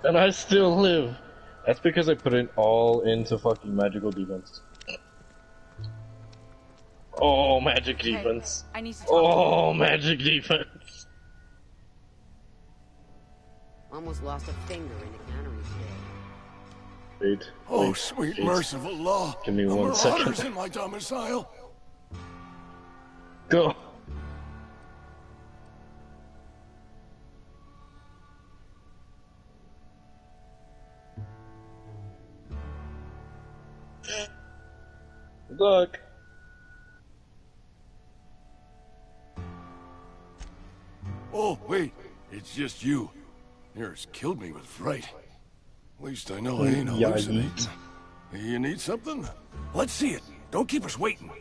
And I still live. That's because I put it all into fucking magical defense. Oh, magic defense. I need to talk to you. Oh, magic defense. Almost lost a finger in the cannery today. Wait. Oh, wait, sweet wait. merciful law. Give me The 1 second. marauders in my domicile. Go. Good luck. Oh, wait. It's just you. Yours killed me with fright. At least I know I ain't Yeah, hallucinating. yeet. You need something? Let's see it. Don't keep us waiting.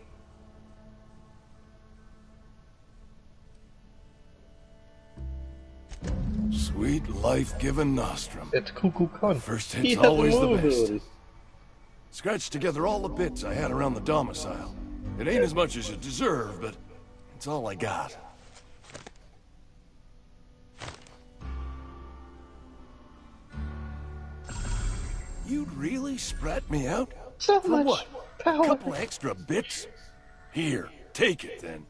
Sweet life-giving nostrum. It's Cuckoo Khan. First He hit's has always the move best. ability. Scratched together all the bits I had around the domicile. It ain't as much as you deserve, but it's all I got. You'd really sprat me out? So For much what? power. A couple extra bits? Here, take it then.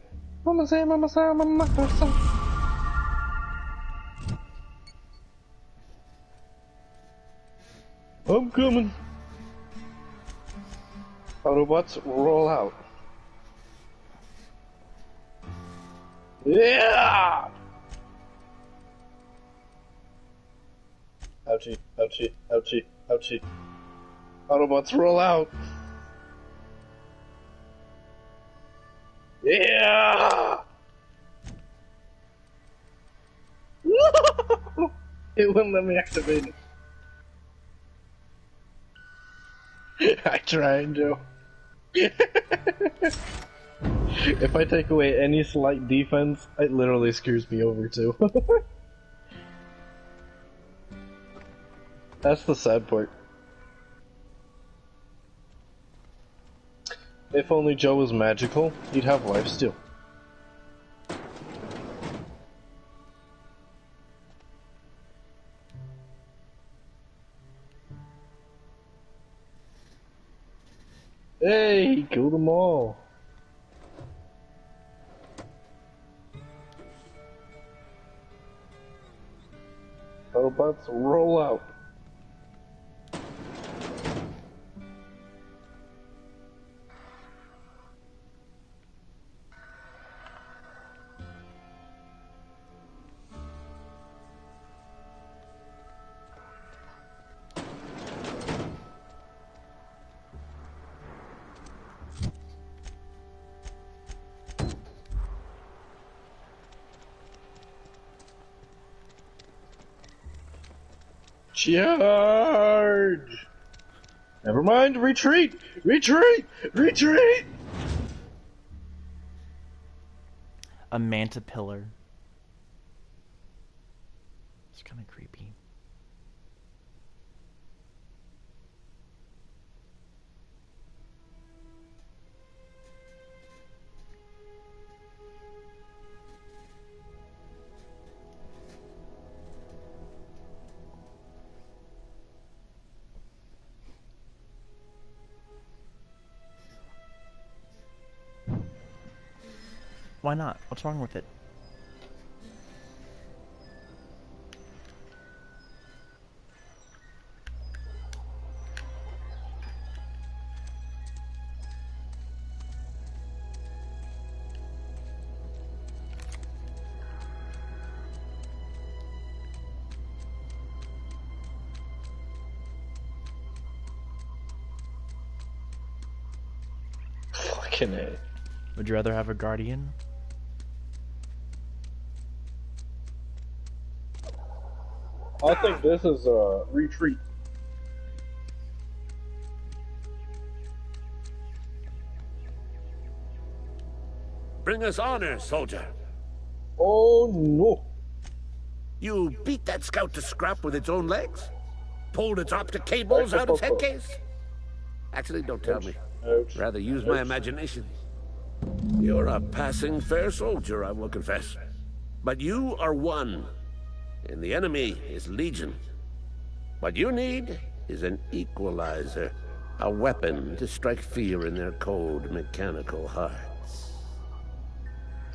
Mama say, mama say, mama say. I'm coming. Autobots, roll out. Yeah! Ouchie, ouchie, ouchie, ouchie. Autobots, roll out. Yeah! It wouldn't let me activate it. I tried, Joe. If I take away any slight defense, it literally screws me over too. That's the sad part. If only Joe was magical, he'd have lifesteal. Hey, he killed them all. Autobots, roll out. Charge! Never mind, retreat! Retreat! Retreat! A manta pillar. It's kind of creepy. Why not? What's wrong with it? Fucking A. Would you rather have a guardian? I think this is a retreat. Bring us honor, soldier. Oh no. You beat that scout to scrap with its own legs? Pulled its optic cables out its head case? Actually, don't tell me. Ouch. Rather use my imagination. You're a passing fair soldier, I will confess. But you are one, and the enemy is legion. What you need is an equalizer. A weapon to strike fear in their cold, mechanical hearts.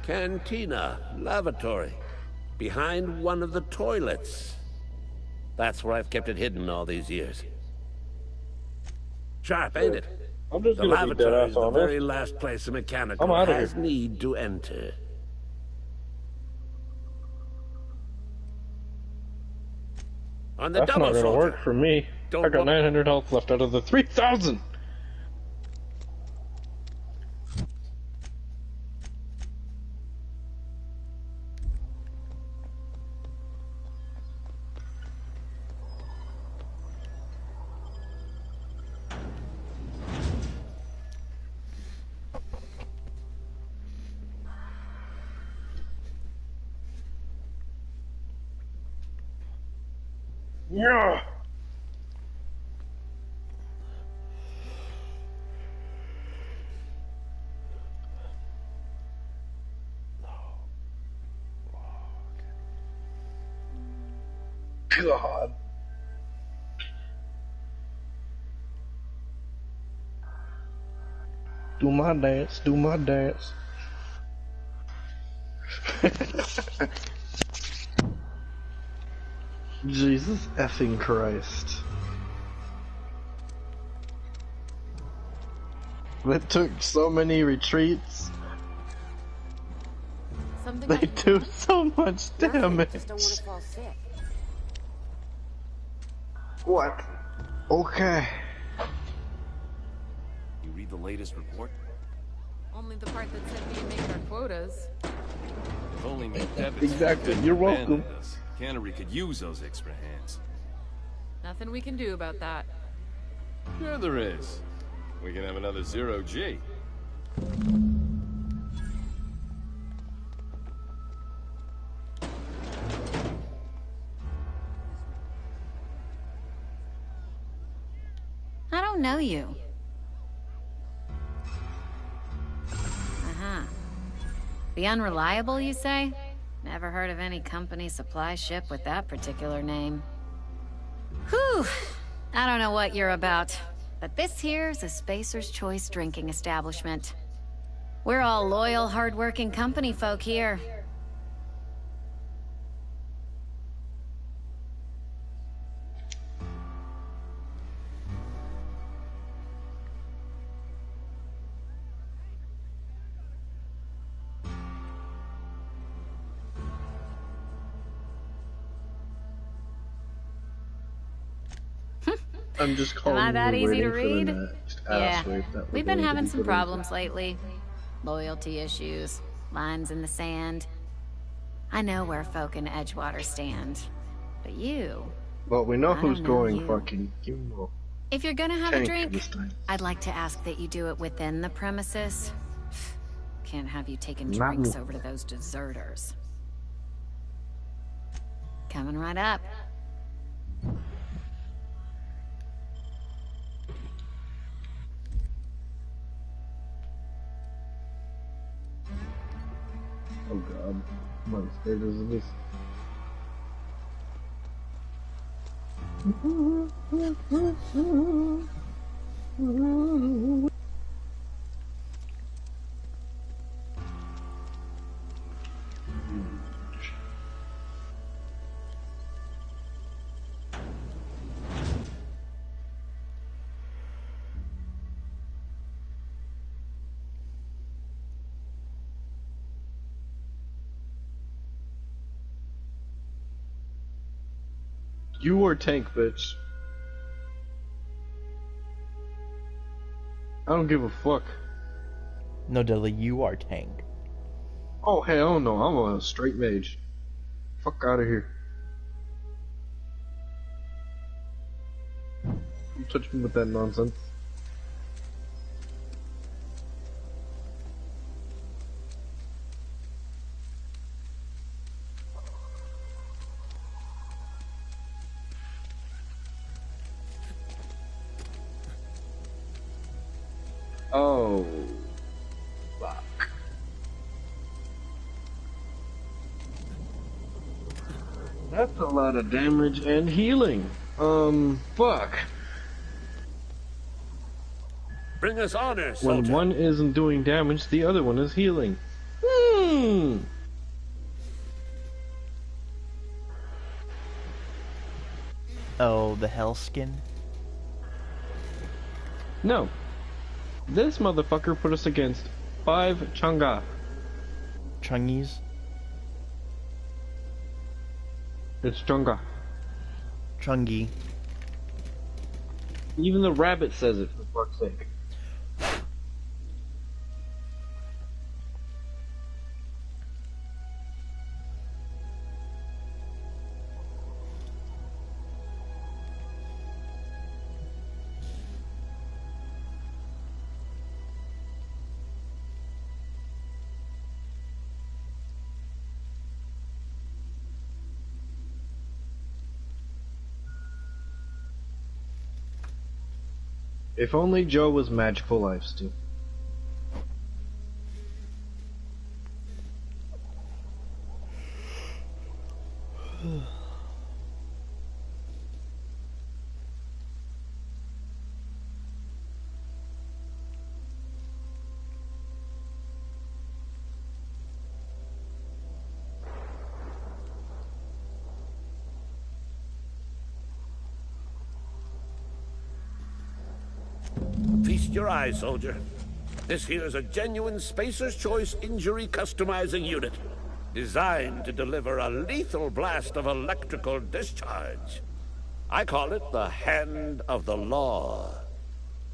Cantina, lavatory, behind one of the toilets. That's where I've kept it hidden all these years. Sharp, ain't it? I'm just The gonna be dead lavatory ass is the on very this. last place a mechanical I'm outta has here. need to enter. On the That's double not gonna soldier. work for me. Don't I got look- 900 health left out of the 3,000. Yeah. God. Do my dance, do my dance. Jesus effing Christ. It took so many retreats. Something They I can do do? so much Nothing, just don't want damage. to fall sick. What? Okay. You read the latest report? Only the part that said we didn't make our quotas. If only McDevitt Exactly, you're welcome. abandoned us. Cannery could use those extra hands. Nothing we can do about that. Sure there is. We can have another zero-G. I don't know you. Uh-huh. The Unreliable, you say? Never heard of any company supply ship with that particular name. Whew! I don't know what you're about, but this here's a Spacer's Choice drinking establishment. We're all loyal, hard-working company folk here. I'm just calling Am I that you easy to waiting for read? the next Yeah, ass wave that we're we've been going to having be some putting problems lately. Loyalty issues, lines in the sand. I know where folk in Edgewater stand, but you... Well, we know I who's don't know going you. fucking, you know, If you're gonna have a tank drink, this time. I'd like to ask that you do it within the premises. Can't have you taking Not drinks me. over to those deserters. Coming right up. Oh god. My status of this. You were tank, bitch. I don't give a fuck. No, Dudley, you are tank. Oh hell no, I'm a straight mage. Fuck out of here. Don't touch me with that nonsense. Oh, fuck. That's a lot of damage and healing. Fuck. Bring us honor, When soldier. one isn't doing damage, the other one is healing. Oh, the Hellskin? No. This motherfucker put us against 5 Chang'e. Chungies? It's Chang'e. Chungi. Even the rabbit says it, for fuck's sake. If only Joe was Magical Lives too. Feast your eyes, soldier. This here is a genuine Spacer's Choice injury customizing unit, designed to deliver a lethal blast of electrical discharge. I call it the Hand of the Law.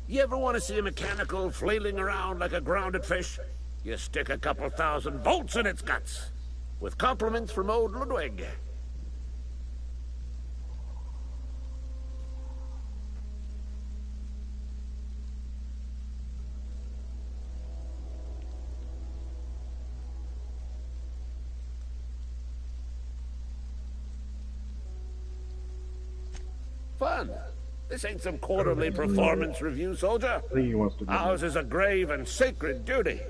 You ever want to see a mechanical flailing around like a grounded fish? You stick a couple thousand volts in its guts. With compliments from old Ludwig. Fun. This ain't some quarterly performance review, soldier. I think he wants to be. Ours is a grave and sacred duty.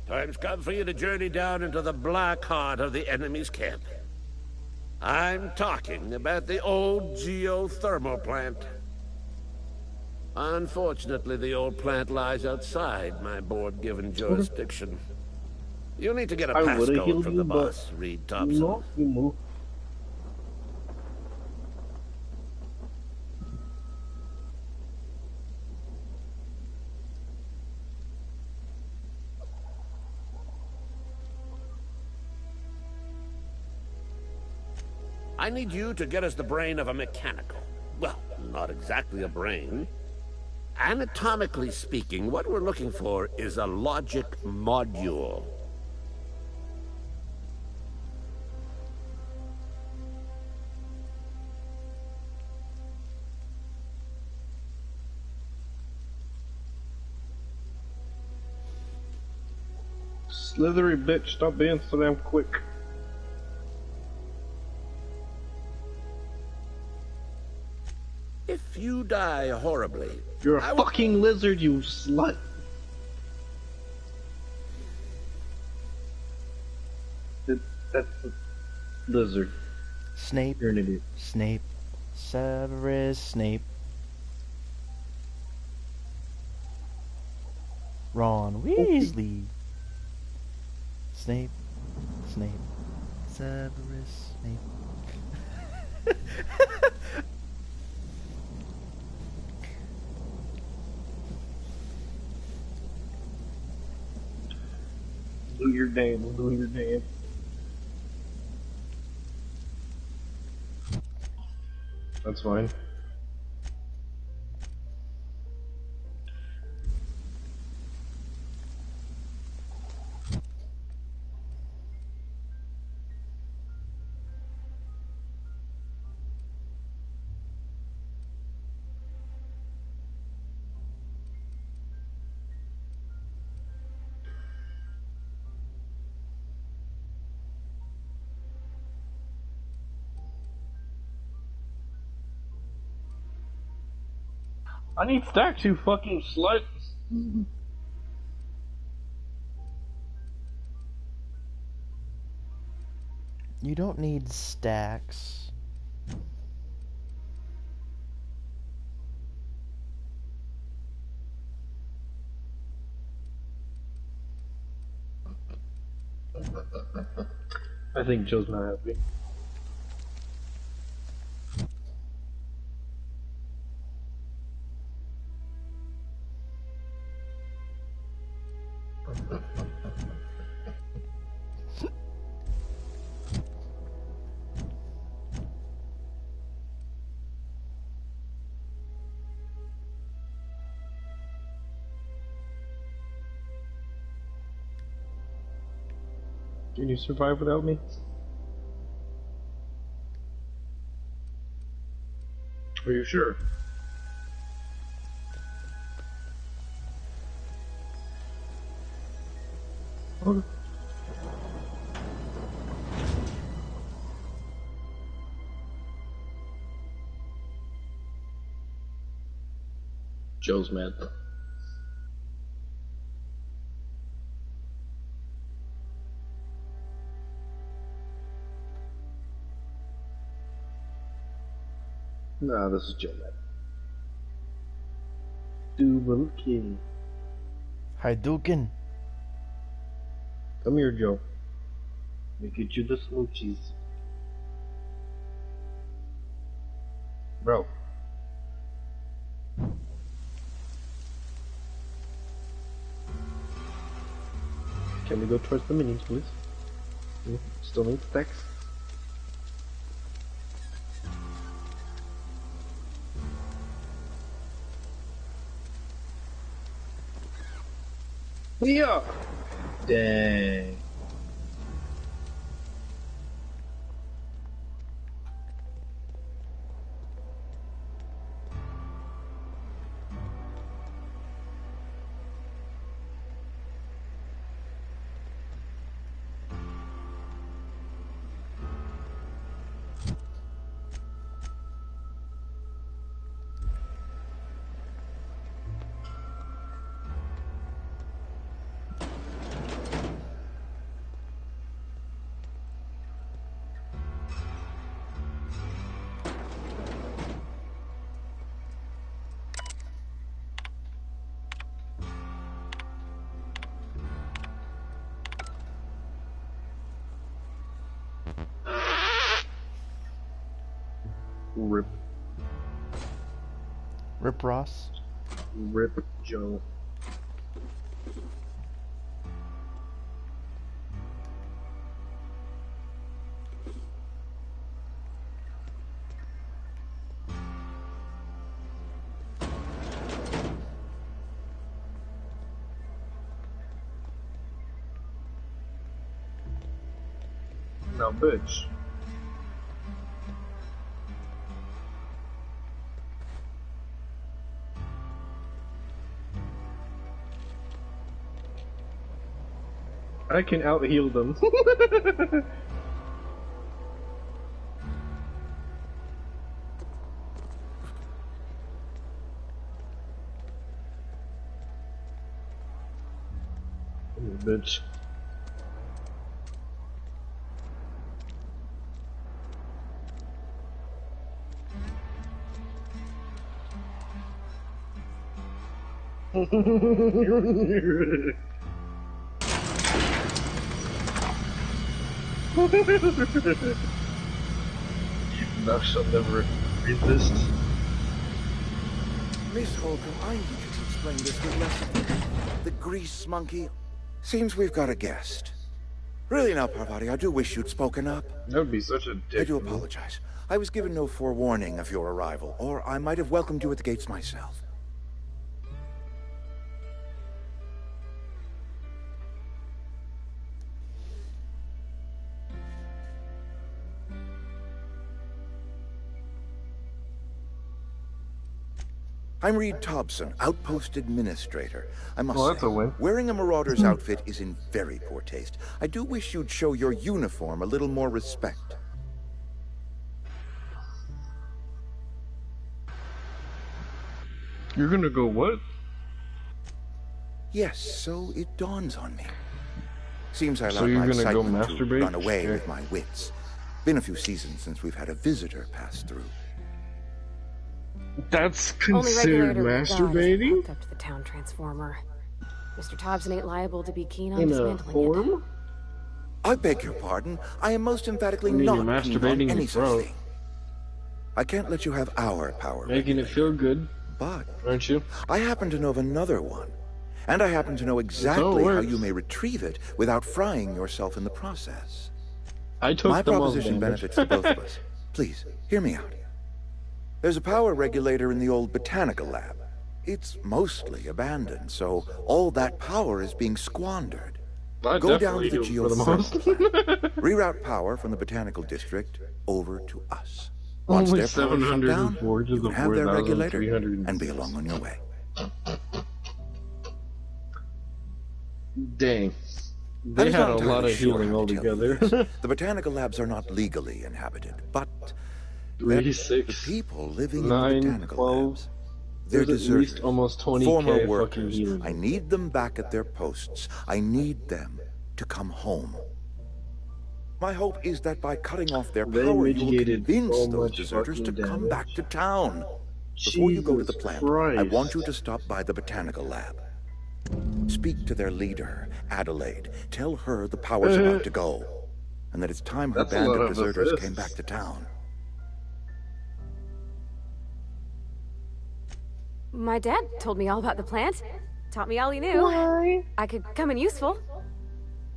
Time's come for you to journey down into the black heart of the enemy's camp. I'm talking about the old geothermal plant. Unfortunately, the old plant lies outside my board-given jurisdiction. You'll need to get a I would've passcode healed from you, the but boss, Reed Thompson. No, you move. I need you to get us the brain of a mechanical. Well, not exactly a brain. Anatomically speaking, what we're looking for is a logic module. Slithery bitch, stop being so damn quick. If you die horribly, You're a I will- fucking lizard, you slut. That's a lizard. Snape. You're an idiot. Snape. Severus Snape. Ron Weasley. Snape. Snape. Severus Snape. Do your dance, do your dance. That's fine. I need stacks, you fucking slut. You don't need stacks. I think Joe's not happy. Can you survive without me? Are you sure? Okay. Joe's mad. Nah, this is Joe mad. Double kill. Hadouken. Come here, Joe. Let me get you the smoochies. Bro. Can we go towards the minis, please? Still need stacks. Yeah. Dang. Rip. Rip Ross. Rip Joe. Now, bitch. I can out-heal them. Bitch. Thou shalt never resist. Miss Holcomb, I need you to explain this with less. The grease monkey. Seems we've got a guest. Really now, Parvati, I do wish you'd spoken up. That would be such a dick. I do apologize. I was given no forewarning of your arrival, or I might have welcomed you at the gates myself. I'm Reed Thompson, Outpost Administrator. I must Well, that's say, a win. wearing a Marauder's outfit is in very poor taste. I do wish you'd show your uniform a little more respect. You're gonna go what? Yes, so it dawns on me. Seems I So allowed you're my gonna go excitement to masturbate? run away Okay. with my wits. Been a few seasons since we've had a visitor pass through. That's Only considered regulator we've got is masturbating? hooked up to the town transformer. Mr. Thompson ain't liable to be keen on In a dismantling it. form? I beg your pardon. I am most emphatically I mean, not you're keen on masturbating any your such throat. thing. I can't let you have our power. Making it feel good, But aren't you? I happen to know of another one. And I happen to know exactly how you may retrieve it without frying yourself in the process. I took My the most proposition damage. benefits the both of us. Please, hear me out. There's a power regulator in the old botanical lab. It's mostly abandoned, so all that power is being squandered. I Go down to definitely the do for the most. geothermal plant. Reroute power from the botanical district over to us. Once Only their power is shut down, 704 to you the can have their regulator 4,300. and be along on your way. Dang. I They was had not a lot entirely of sure healing how to tell you altogether. this. The botanical labs are not legally inhabited, but 3, the 6, people living in 9, the botanical 12. labs, they're There's at least deserters, almost 20k former fucking workers. healing. I need them back at their posts. I need them to come home. My hope is that by cutting off their They power, you will mitigated convince so those much deserters to fucking come damage. back to town. Before you go to the Jesus plant, I Christ. want you to stop by the botanical lab. Speak to their leader, Adelaide. Tell her the power's about to go, and that it's time her That's a band lot of of deserters assists. came back to town. My dad told me all about the plant. Taught me all he knew. I could come in useful.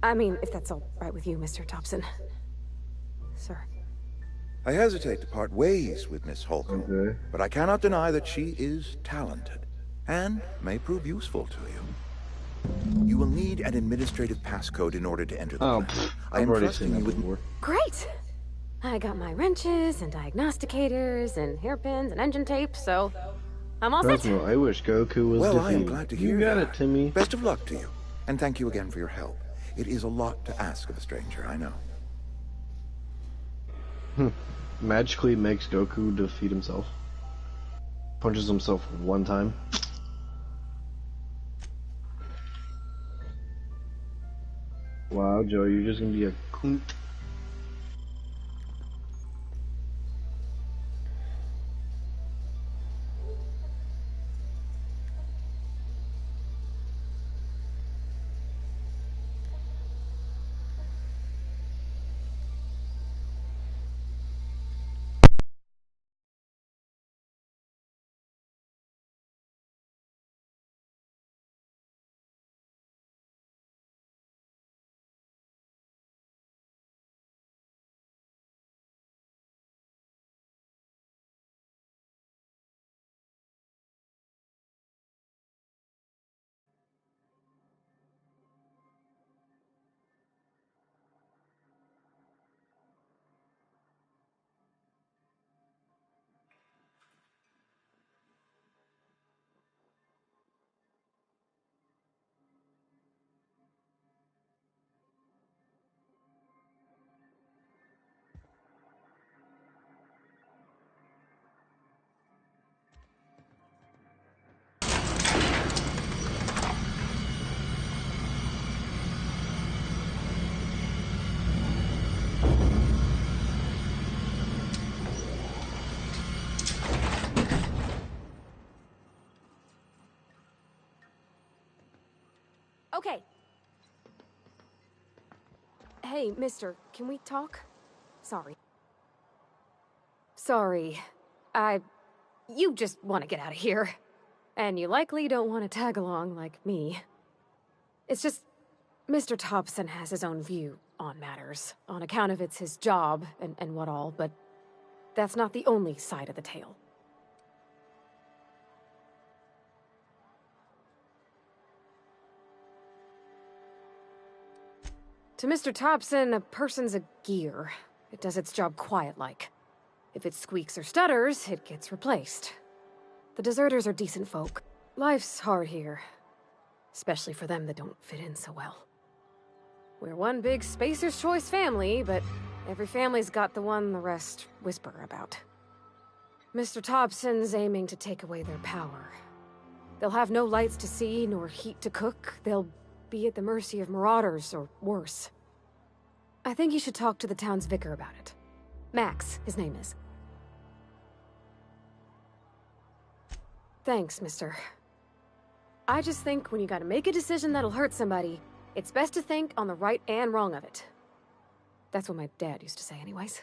I mean, if that's all right with you, Mr. Thompson. Sir. I hesitate to part ways with Miss Holcomb, Okay. but I cannot deny that she is talented, and may prove useful to you. You will need an administrative passcode in order to enter the Oh, plant. I I've am already trusting seen you that with before. Great! I got my wrenches and diagnosticators and hairpins and engine tape, so I'm all set. Cosmo, I wish Goku was Well, I am defeated. glad to hear You got that. it, Timmy. Best of luck to you, and thank you again for your help. It is a lot to ask of a stranger, I know. Magically makes Goku defeat himself. Punches himself one time. Wow, Joe, you're just gonna be a coot. Okay. Hey, mister, can we talk? Sorry. Sorry. You just want to get out of here. And you likely don't want to tag along like me. It's just, Mr. Thompson has his own view on matters, on account of it's his job and what all, but that's not the only side of the tale. To Mr. Thompson, a person's a gear. It does its job quiet-like. If it squeaks or stutters, it gets replaced. The deserters are decent folk. Life's hard here. Especially for them that don't fit in so well. We're one big Spacer's Choice family, but every family's got the one the rest whisper about. Mr. Thompson's aiming to take away their power. They'll have no lights to see, nor heat to cook. They'll be at the mercy of marauders, or worse. I think you should talk to the town's vicar about it. Max, his name is. Thanks, mister. I just think when you gotta make a decision that'll hurt somebody, it's best to think on the right and wrong of it. That's what my dad used to say anyways.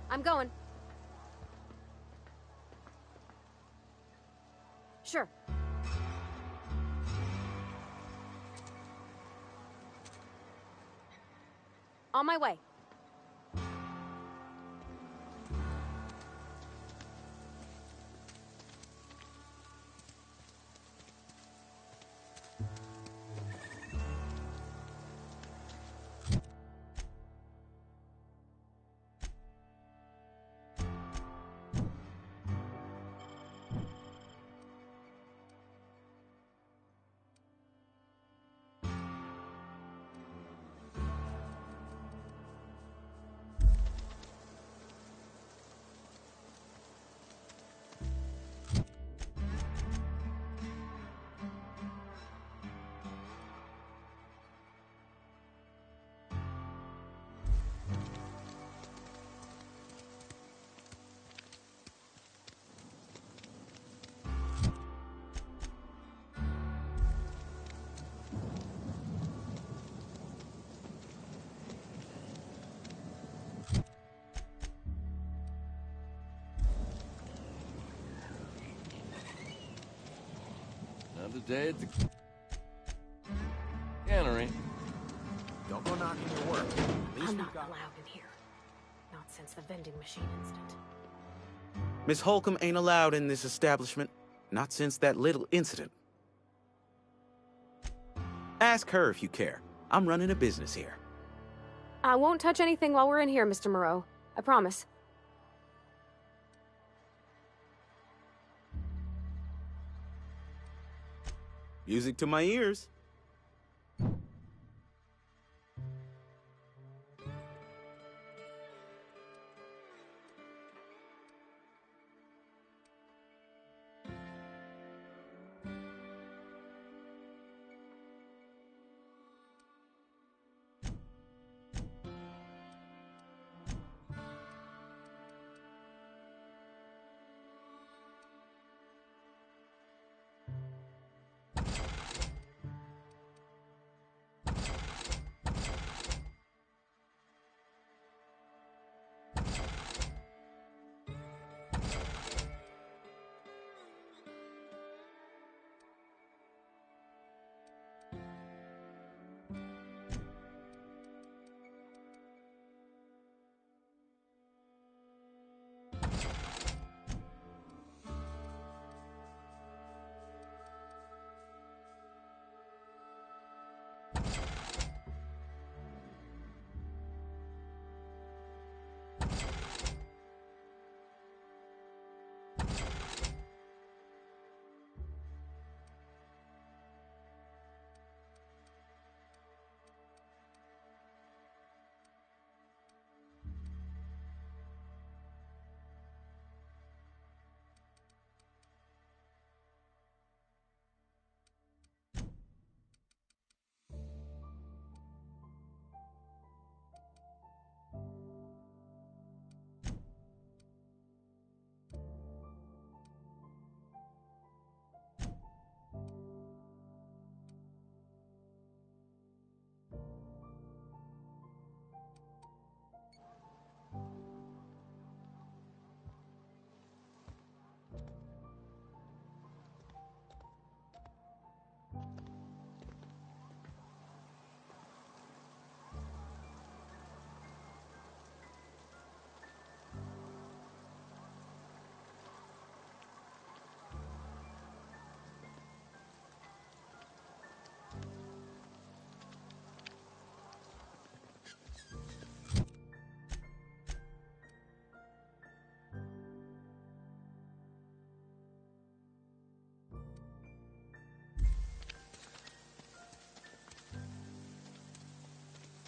I'm going. Sure. On my way. Another day at the cannery. Don't go knocking your work. At least I'm we not got... allowed in here. Not since the vending machine incident. Miss Holcomb ain't allowed in this establishment. Not since that little incident. Ask her if you care. I'm running a business here. I won't touch anything while we're in here, Mr. Moreau. I promise. Music to my ears.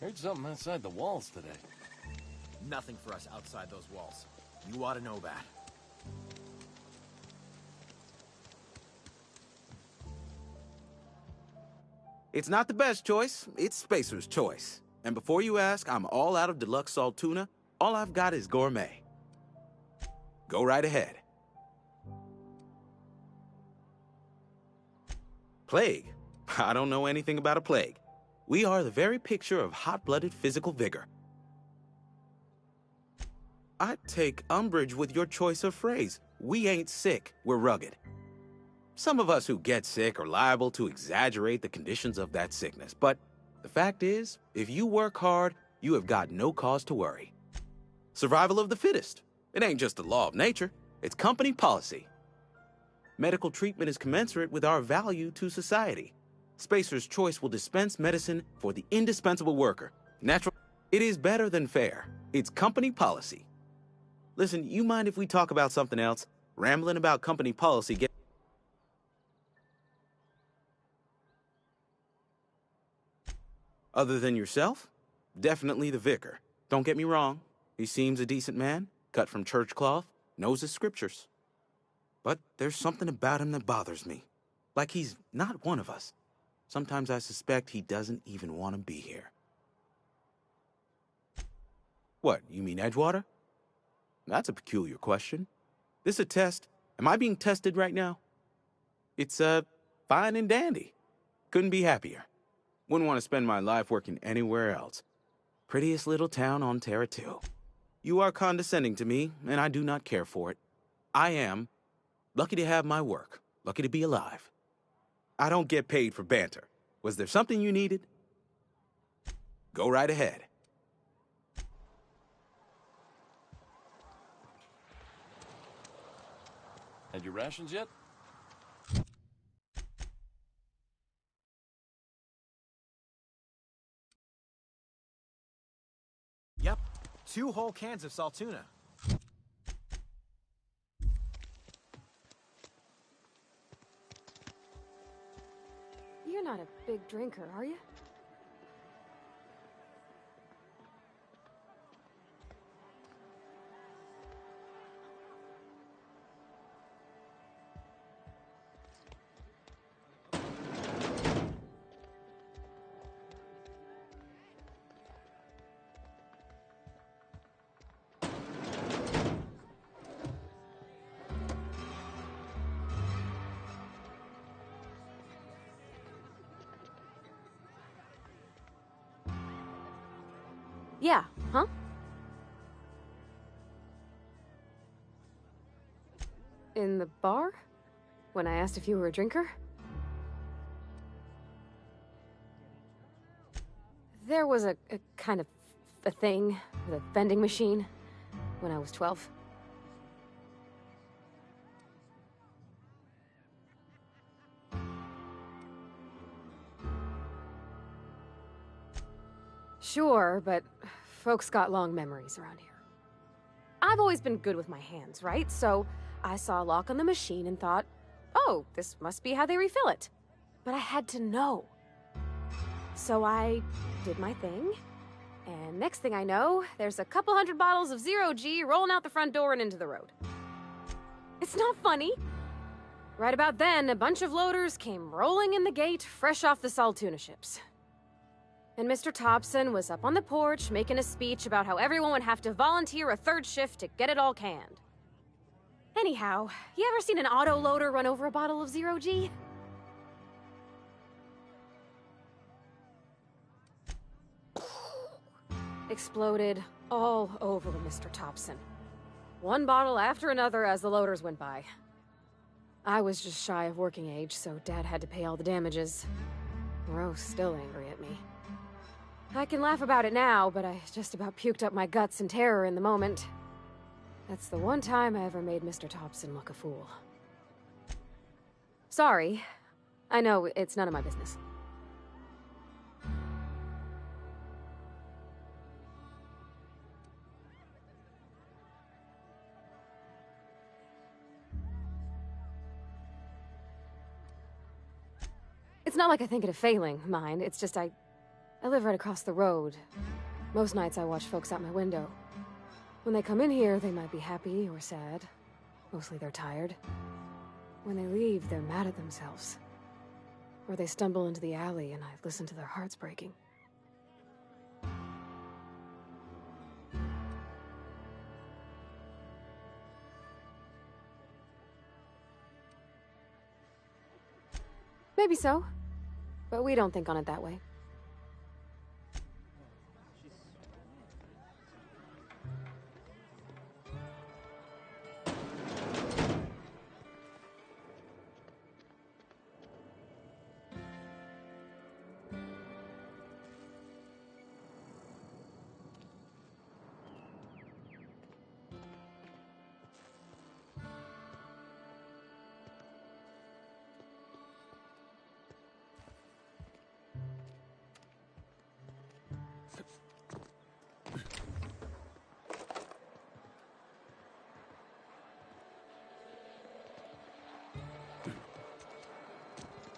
Heard something outside the walls today. Nothing for us outside those walls. You ought to know that. It's not the best choice, it's Spacer's choice. And before you ask, I'm all out of deluxe salt tuna. All I've got is gourmet. Go right ahead. Plague? I don't know anything about a plague. We are the very picture of hot-blooded physical vigor. I take umbrage with your choice of phrase. We ain't sick, we're rugged. Some of us who get sick are liable to exaggerate the conditions of that sickness, but the fact is, if you work hard, you have got no cause to worry. Survival of the fittest. It ain't just the law of nature, it's company policy. Medical treatment is commensurate with our value to society. Spacer's Choice will dispense medicine for the indispensable worker. Natural. It is better than fair. It's company policy. Listen, you mind if we talk about something else? Rambling about company policy get... Other than yourself? Definitely the vicar. Don't get me wrong. He seems a decent man, cut from church cloth, knows his scriptures. But there's something about him that bothers me. Like he's not one of us. Sometimes I suspect he doesn't even want to be here. What, you mean Edgewater? That's a peculiar question. This a test? Am I being tested right now? It's, fine and dandy. Couldn't be happier. Wouldn't want to spend my life working anywhere else. Prettiest little town on Terra 2. You are condescending to me, and I do not care for it. I am lucky to have my work, lucky to be alive. I don't get paid for banter. Was there something you needed? Go right ahead. Had your rations yet? Yep. 2 whole cans of salt tuna. You're not a big drinker, are you? Yeah, huh? In the bar? When I asked if you were a drinker? There was a kind of a thing with a vending machine when I was 12. Sure, but folks got long memories around here. I've always been good with my hands, right? So I saw a lock on the machine and thought, oh, this must be how they refill it. But I had to know. So I did my thing, and next thing I know, there's a couple hundred bottles of Zero-G rolling out the front door and into the road. It's not funny. Right about then, a bunch of loaders came rolling in the gate, fresh off the salt tuna ships. And Mr. Thompson was up on the porch making a speech about how everyone would have to volunteer a 3rd shift to get it all canned. Anyhow, you ever seen an auto loader run over a bottle of Zero-G? Exploded all over Mr. Thompson. One bottle after another as the loaders went by. I was just shy of working age, so Dad had to pay all the damages. Rose still angry at me. I can laugh about it now, but I just about puked up my guts in terror in the moment. That's the one time I ever made Mr. Thompson look a fool. Sorry. I know, it's none of my business. It's not like I think it a failing, mind. It's just I live right across the road. Most nights I watch folks out my window. When they come in here, they might be happy or sad. Mostly they're tired. When they leave, they're mad at themselves. Or they stumble into the alley and I listen to their hearts breaking. Maybe so. But we don't think on it that way.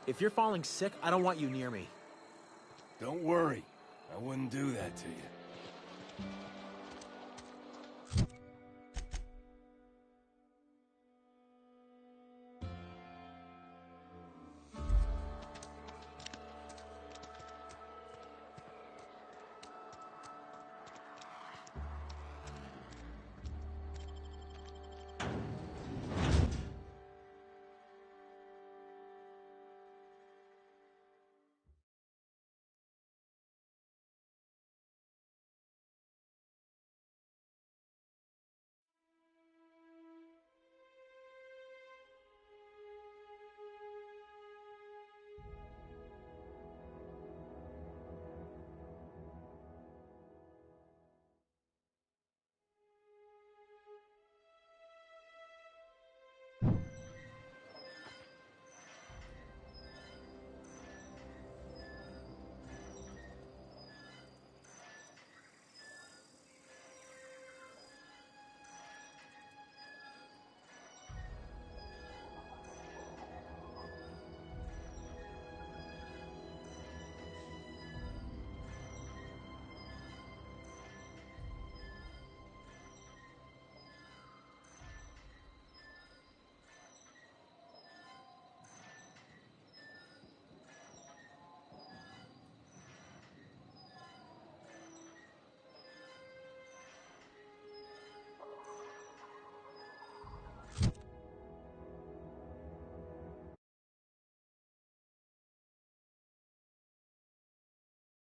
If you're falling sick, I don't want you near me. Don't worry. I wouldn't do that to you.